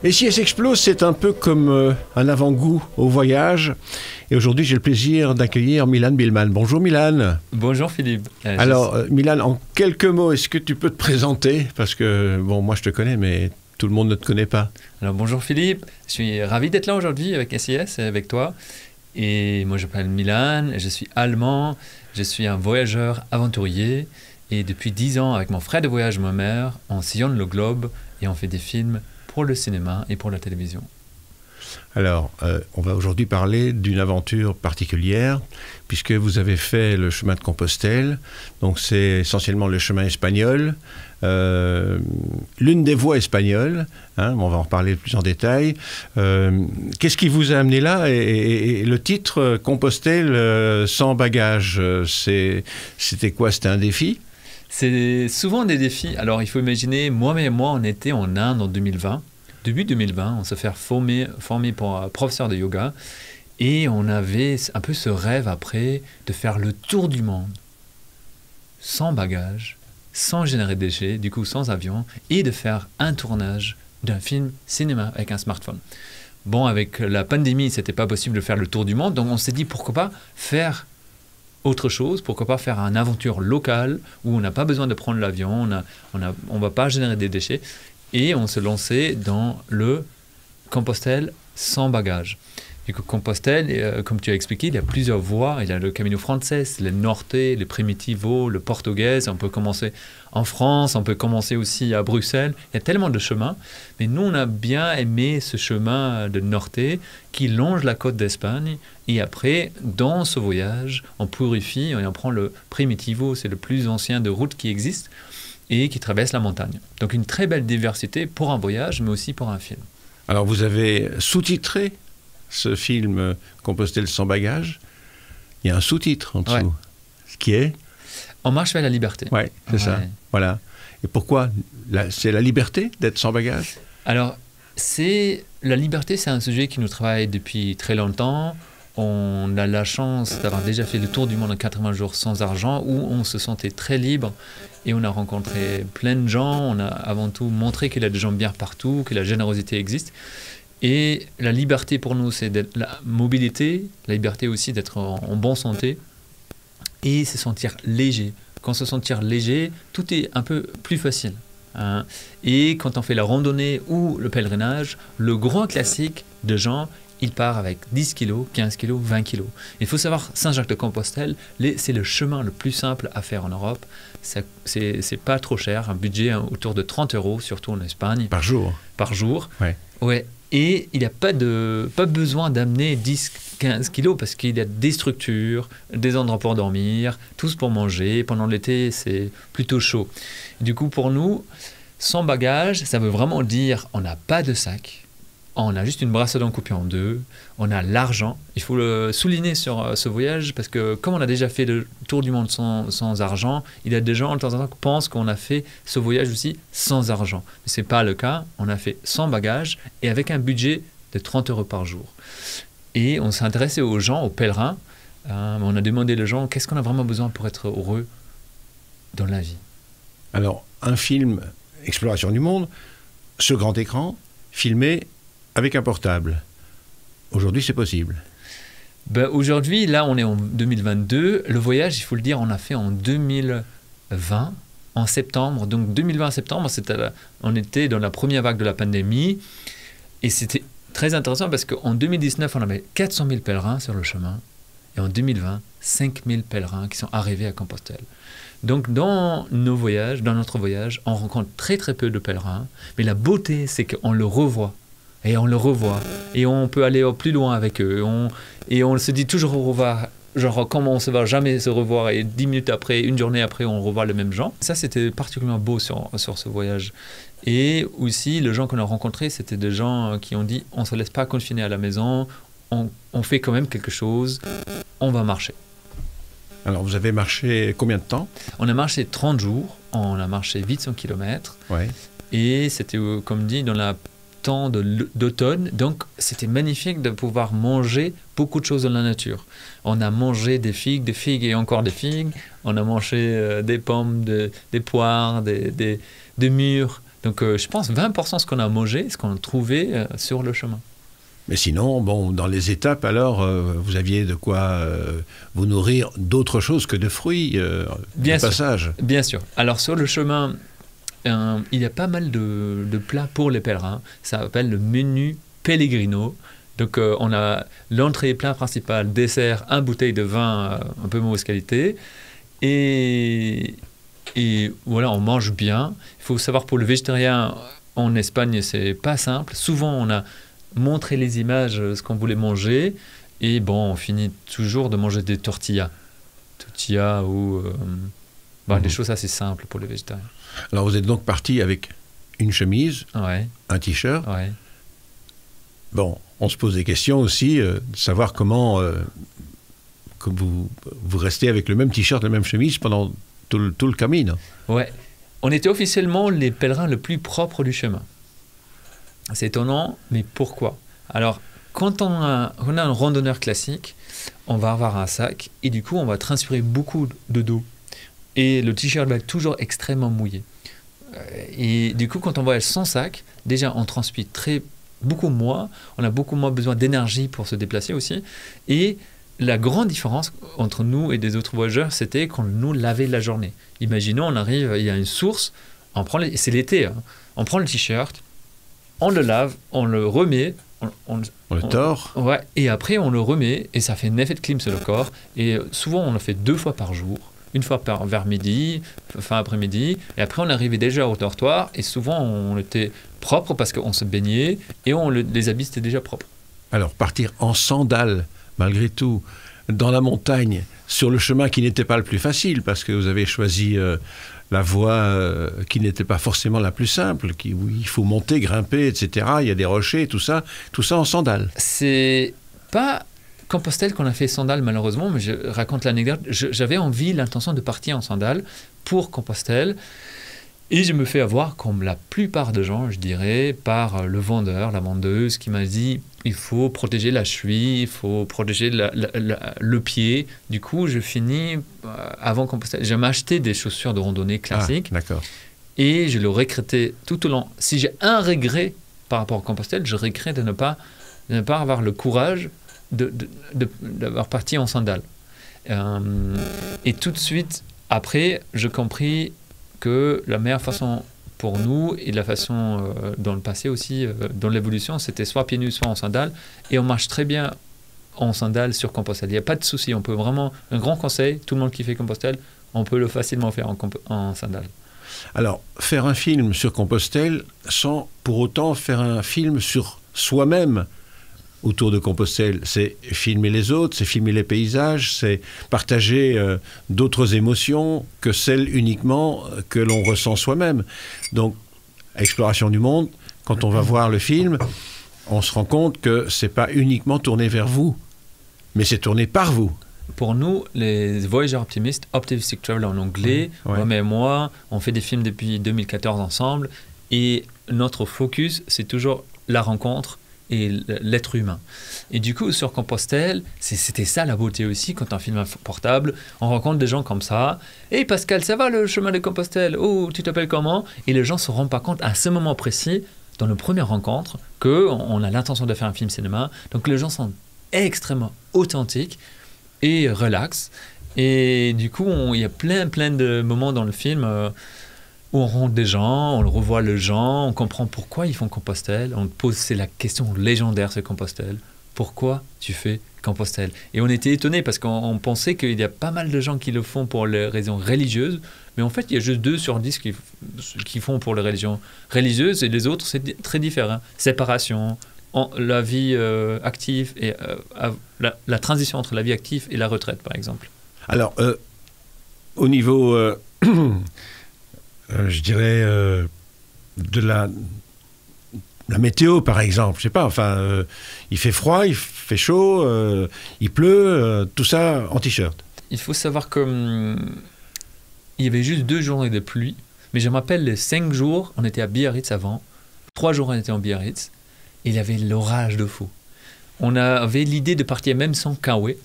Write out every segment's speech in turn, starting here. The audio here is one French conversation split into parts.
Et si elle explose, c'est un peu comme un avant-goût au voyage. Et aujourd'hui, j'ai le plaisir d'accueillir Milan Biilmann. Bonjour Milan. Bonjour Philippe. Alors Milan, en quelques mots, est-ce que tu peux te présenter? Parce que, bon, moi je te connais, mais tout le monde ne te connaît pas. Alors bonjour Philippe, je suis ravi d'être là aujourd'hui avec SIS et avec toi. Et moi je m'appelle Milan, je suis allemand, je suis un voyageur aventurier. Et depuis 10 ans, avec mon frère de voyage, ma mère, on sillonne le globe et on fait des films pour le cinéma et pour la télévision. Alors, on va aujourd'hui parler d'une aventure particulière, puisque vous avez fait le chemin de Compostelle. Donc, c'est essentiellement le chemin espagnol, l'une des voies espagnoles. Hein, on va en reparler plus en détail. Qu'est-ce qui vous a amené là? Et le titre Compostelle sans bagages, c'était quoi? C'était un défi? C'est souvent des défis. Alors, il faut imaginer, moi-même et moi, on était en Inde en 2020. Début 2020, on s'est fait former pour professeur de yoga. Et on avait un peu ce rêve après de faire le tour du monde. Sans bagages, sans générer de déchets, du coup sans avion. Et de faire un tournage d'un film cinéma avec un smartphone. Bon, avec la pandémie, c'était pas possible de faire le tour du monde. Donc on s'est dit, pourquoi pas faire autre chose, pourquoi pas faire une aventure locale où on n'a pas besoin de prendre l'avion, on ne va pas générer des déchets. Et on se lançait dans le Compostelle sans bagages. Du coup, Compostelle, comme tu as expliqué, il y a plusieurs voies. Il y a le Camino Frances, le Norte, le Primitivo, le Portugais. On peut commencer en France, on peut commencer aussi à Bruxelles. Il y a tellement de chemins. Mais nous, on a bien aimé ce chemin de Norte qui longe la côte d'Espagne. Et après, dans ce voyage, on purifie et on prend le Primitivo. C'est le plus ancien de route qui existe et qui traverse la montagne. Donc une très belle diversité pour un voyage, mais aussi pour un film. Alors vous avez sous-titré ce film Compostelle sans bagages. Il y a un sous-titre en dessous, ouais. Ce qui est On marche vers la liberté. Oui, c'est ça. Voilà. Et pourquoi c'est la liberté d'être sans bagages? Alors, la liberté, c'est un sujet qui nous travaille depuis très longtemps. On a la chance d'avoir déjà fait le tour du monde en 80 jours sans argent, où on se sentait très libre et on a rencontré plein de gens. On a avant tout montré qu'il y a des gens bien partout, que la générosité existe. Et la liberté pour nous, c'est la mobilité, la liberté aussi d'être en bonne santé et se sentir léger. Quand se sentir léger, tout est un peu plus facile. Hein. Et quand on fait la randonnée ou le pèlerinage, le grand classique de gens, il part avec 10 kilos, 15 kilos, 20 kilos. Il faut savoir, Saint-Jacques-de-Compostelle, c'est le chemin le plus simple à faire en Europe. C'est pas trop cher, un budget autour de 30 €, surtout en Espagne. Par jour? Par jour. Ouais. Ouais. Et il n'y a pas besoin d'amener 10, 15 kilos parce qu'il y a des structures, des endroits pour dormir, tous pour manger. Pendant l'été, c'est plutôt chaud. Du coup, pour nous, sans bagages, ça veut vraiment dire on n'a pas de sac. On a juste une brasse à dents coupée en deux. On a l'argent. Il faut le souligner sur ce voyage parce que comme on a déjà fait le tour du monde sans argent, il y a des gens de temps en temps qui pensent qu'on a fait ce voyage aussi sans argent. Mais ce n'est pas le cas. On a fait sans bagages et avec un budget de 30 € par jour. Et on s'est intéressé aux gens, aux pèlerins. On a demandé aux gens qu'est-ce qu'on a vraiment besoin pour être heureux dans la vie. Alors, un film Exploration du monde, ce grand écran, filmé avec un portable. Aujourd'hui, c'est possible. Ben, aujourd'hui, là, on est en 2022. Le voyage, il faut le dire, on l'a fait en 2020, en septembre. Donc, 2020, septembre, on était dans la première vague de la pandémie. Et c'était très intéressant parce qu'en 2019, on avait 400 000 pèlerins sur le chemin. Et en 2020, 5 000 pèlerins qui sont arrivés à Compostelle. Donc, dans notre voyage, on rencontre très, très peu de pèlerins. Mais la beauté, c'est qu'on le revoit. Et on le revoit. Et on peut aller plus loin avec eux. Et on se dit toujours au revoir. Genre, comment on ne va jamais se revoir. Et 10 minutes après, une journée après, on revoit les mêmes gens. Ça, c'était particulièrement beau sur ce voyage. Et aussi, les gens qu'on a rencontrés, c'était des gens qui ont dit, on ne se laisse pas confiner à la maison. On fait quand même quelque chose. On va marcher. Alors, vous avez marché combien de temps? On a marché 30 jours. On a marché 800 km. Ouais. Et c'était, comme dit, dans la temps d'automne, donc c'était magnifique de pouvoir manger beaucoup de choses dans la nature. On a mangé des figues et encore des figues, on a mangé des pommes, des poires, des mûres. Donc je pense 20% ce qu'on a mangé, ce qu'on a trouvé sur le chemin. Mais sinon, bon, dans les étapes, alors, vous aviez de quoi vous nourrir d'autre chose que de fruits Bien au sûr. passage. Bien sûr. Alors sur le chemin, il y a pas mal de plats pour les pèlerins. Ça s'appelle le menu Pellegrino. Donc on a l'entrée, plat principal, dessert, une bouteille de vin un peu mauvaise qualité. Et voilà, on mange bien. Il faut savoir, pour le végétarien, en Espagne, c'est pas simple. Souvent, on a montré les images, ce qu'on voulait manger. Et bon, on finit toujours de manger des tortillas. Tortillas ou des choses assez simples pour les végétariens. Alors, vous êtes donc parti avec une chemise, Ouais, un t-shirt. ouais. Bon, on se pose des questions aussi, de savoir comment que vous restez avec le même t-shirt, la même chemise pendant tout le camino. Ouais. On était officiellement les pèlerins le plus propre du chemin. C'est étonnant, mais pourquoi? Alors, quand on a un randonneur classique, on va avoir un sac et du coup, on va transpirer beaucoup d'eau. Et le t-shirt va être toujours extrêmement mouillé. Et du coup, quand on voyage sans sac, déjà, on transpire beaucoup moins. On a beaucoup moins besoin d'énergie pour se déplacer aussi. Et la grande différence entre nous et des autres voyageurs, c'était qu'on nous lavait la journée. Imaginons, on arrive, il y a une source, c'est l'été, hein, on prend le t-shirt, on le lave, on le remet, On le tord. Ouais, et après on le remet et ça fait un effet de clim sur le corps. Et souvent on le fait 2 fois par jour, une fois vers midi, fin après-midi, et après on arrivait déjà au dortoir et souvent on était propre parce qu'on se baignait et les habits étaient déjà propres. Alors, partir en sandales, malgré tout, dans la montagne, sur le chemin qui n'était pas le plus facile, parce que vous avez choisi la voie qui n'était pas forcément la plus simple, où il faut monter, grimper, etc. Il y a des rochers, tout ça en sandales. C'est pas Compostelle qu'on a fait sandales malheureusement, mais je raconte l'anecdote. J'avais l'intention de partir en sandales pour Compostelle. Et je me fais avoir, comme la plupart des gens, je dirais, par le vendeur, la vendeuse, qui m'a dit il faut protéger la cheville, il faut protéger le pied. Du coup, je finis avant Compostelle. Je m'achetais des chaussures de randonnée classiques. Ah, d'accord. Et je le regrettais tout au long. Si j'ai un regret par rapport à Compostelle, je regrette de ne pas avoir le courage d'avoir parti en sandales. Et tout de suite, après, j'ai compris que la meilleure façon pour nous, et la façon dans le passé aussi, dans l'évolution, c'était soit pieds nus, soit en sandales. Et on marche très bien en sandales sur Compostelle. Il n'y a pas de souci. On peut vraiment, un grand conseil, tout le monde qui fait Compostelle, on peut le facilement faire en sandales. Alors, faire un film sur Compostelle sans pour autant faire un film sur soi-même autour de Compostelle, c'est filmer les autres, c'est filmer les paysages, c'est partager d'autres émotions que celles uniquement que l'on ressent soi-même. Donc, exploration du monde, quand on va voir le film, on se rend compte que c'est pas uniquement tourné vers vous, mais c'est tourné par vous. Pour nous, les voyageurs optimistes, Optimistic Traveler en anglais, Romain et moi, on fait des films depuis 2014 ensemble, et notre focus, c'est toujours la rencontre et l'être humain. Et du coup, sur Compostelle, c'était ça la beauté aussi, quand on filme un portable, on rencontre des gens comme ça. « Hey Pascal, ça va le chemin de Compostelle? Oh, tu t'appelles comment ?» Et les gens ne se rendent pas compte à ce moment précis, dans la première rencontre, qu'on a l'intention de faire un film cinéma. Donc les gens sont extrêmement authentiques et relax. Et du coup, il y a plein de moments dans le film où on rencontre des gens, on revoit les gens, on comprend pourquoi ils font Compostelle. On pose la question légendaire, c'est Compostelle. Pourquoi tu fais Compostelle? Et on était étonnés parce qu'on pensait qu'il y a pas mal de gens qui le font pour les raisons religieuses, mais en fait, il y a juste 2 sur 10 qui font pour les raisons religieuses, et les autres, c'est très différent. Séparation, la vie active et la transition entre la vie active et la retraite, par exemple. Alors, au niveau, je dirais, de la météo, par exemple, je sais pas, enfin, il fait froid, il fait chaud, il pleut, tout ça en t-shirt. Il faut savoir que il y avait juste 2 journées de pluie, mais je me rappelle les 5 jours, on était à Biarritz avant, 3 jours on était en Biarritz, et il y avait l'orage de fou. On avait l'idée de partir même sans kawaii,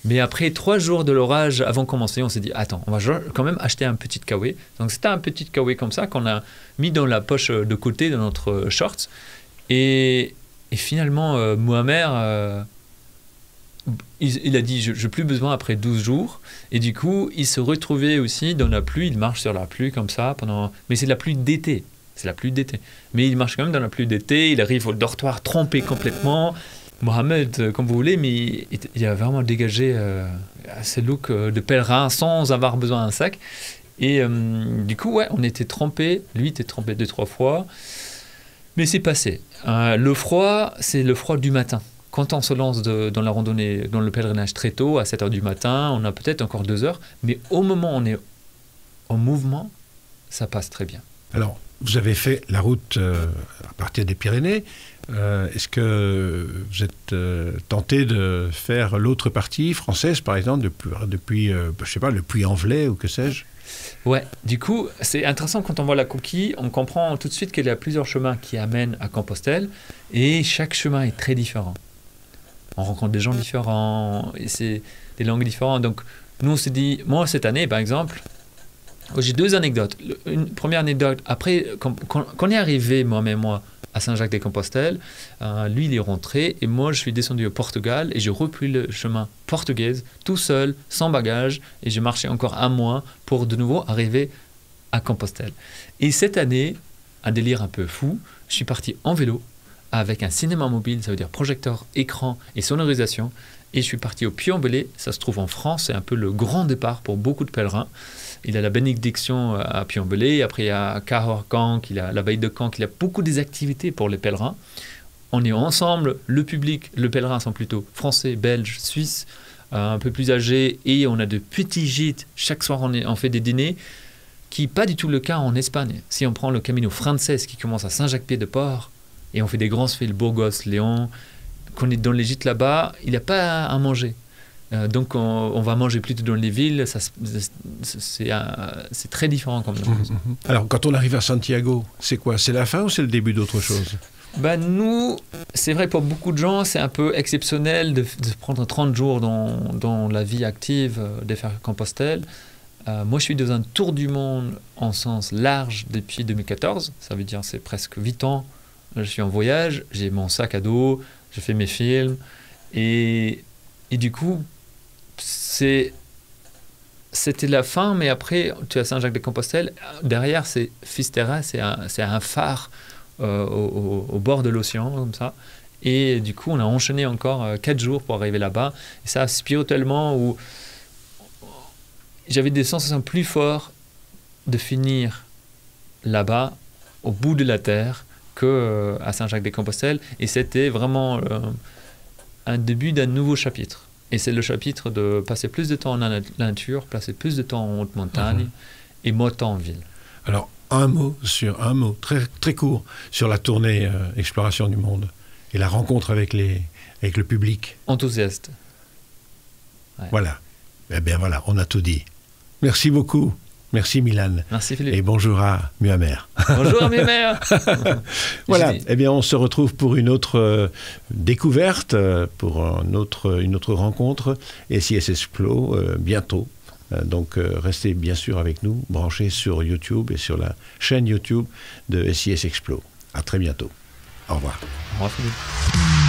Mais après 3 jours de l'orage avant de commencer, on s'est dit, attends, on va quand même acheter un petit kawaii. Donc c'était un petit kawaii comme ça qu'on a mis dans la poche de côté de notre short. Et finalement, Mohamed, il a dit, je n'ai plus besoin après 12 jours. Et du coup, il se retrouvait aussi dans la pluie. Il marche sur la pluie comme ça Mais c'est la pluie d'été. C'est la pluie d'été. Mais il marche quand même dans la pluie d'été. Il arrive au dortoir trempé complètement. Mohamed, comme vous voulez, mais il a vraiment dégagé ce look de pèlerin sans avoir besoin d'un sac. Et du coup, ouais, on était trempés. Lui était trempé 2-3 fois. Mais c'est passé. Le froid, c'est le froid du matin. Quand on se lance dans la randonnée, dans le pèlerinage très tôt, à 7h du matin, on a peut-être encore 2 heures. Mais au moment où on est en mouvement, ça passe très bien. Alors, vous avez fait la route à partir des Pyrénées. Est-ce que vous êtes tenté de faire l'autre partie française, par exemple, depuis je sais pas, le Puy-en-Velay ou que sais-je? Ouais, du coup, c'est intéressant quand on voit la coquille, on comprend tout de suite qu'il y a plusieurs chemins qui amènent à Compostelle et chaque chemin est très différent. On rencontre des gens différents et c'est des langues différentes. Donc, nous, on s'est dit, moi, cette année, par exemple, j'ai 2 anecdotes. Une première anecdote, après, quand on est arrivé, moi, à Saint-Jacques-de-Compostelle, lui, il est rentré et moi, je suis descendu au Portugal et j'ai repris le chemin portugais, tout seul, sans bagage, et j'ai marché encore 1 mois pour de nouveau arriver à Compostelle. Et cette année, un délire un peu fou, je suis parti en vélo avec un cinéma mobile, ça veut dire projecteur, écran et sonorisation, et je suis parti au Puy-en-Velay, ça se trouve en France, c'est un peu le grand départ pour beaucoup de pèlerins. Il a la bénédiction à Puy-en-Velay, après il y a Cahors-Cancre, il a la Baie de Cancre, il y a beaucoup des activités pour les pèlerins. On est ensemble, le public, les pèlerins sont plutôt français, belges, suisses, un peu plus âgés, et on a de petits gîtes. Chaque soir, on fait des dîners, qui n'est pas du tout le cas en Espagne. Si on prend le Camino Frances qui commence à Saint-Jacques-Pied-de-Port, et on fait des grands fils, Burgos, Léon, qu'on est dans les gîtes là-bas, il n'y a pas à manger. Donc on va manger plutôt dans les villes, c'est très différent comme chose. Alors quand on arrive à Santiago, c'est quoi? C'est la fin ou c'est le début d'autre chose? Nous, c'est vrai pour beaucoup de gens, c'est un peu exceptionnel de prendre 30 jours dans la vie active de faire Compostelle. Moi je suis dans un tour du monde en sens large depuis 2014, ça veut dire c'est presque 8 ans. Je suis en voyage, j'ai mon sac à dos, je fais mes films et du coup c'était la fin, mais après tu as Saint-Jacques-de-Compostelle, derrière c'est Fisterra, c'est un phare au bord de l'océan comme ça, et du coup on a enchaîné encore 4 jours pour arriver là-bas, et ça spirituellement où j'avais des sensations plus fortes de finir là-bas au bout de la terre qu'à Saint-Jacques-de-Compostelle, et c'était vraiment un début d'un nouveau chapitre. Et c'est le chapitre de passer plus de temps en nature, passer plus de temps en haute montagne et moins de temps en ville. Alors, un mot, très, très court, sur la tournée Exploration du Monde et la rencontre avec le public. Enthousiaste. Ouais. Voilà. Eh bien voilà, on a tout dit. Merci beaucoup. Merci Milan. Merci Philippe. Et bonjour à Muammer. Bonjour à Muammer. Voilà, eh bien on se retrouve pour une autre découverte, pour une autre rencontre, SIS Explo, bientôt. Donc restez bien sûr avec nous, branchés sur YouTube et sur la chaîne YouTube de SIS Explo. À très bientôt. Au revoir. Au revoir Philippe.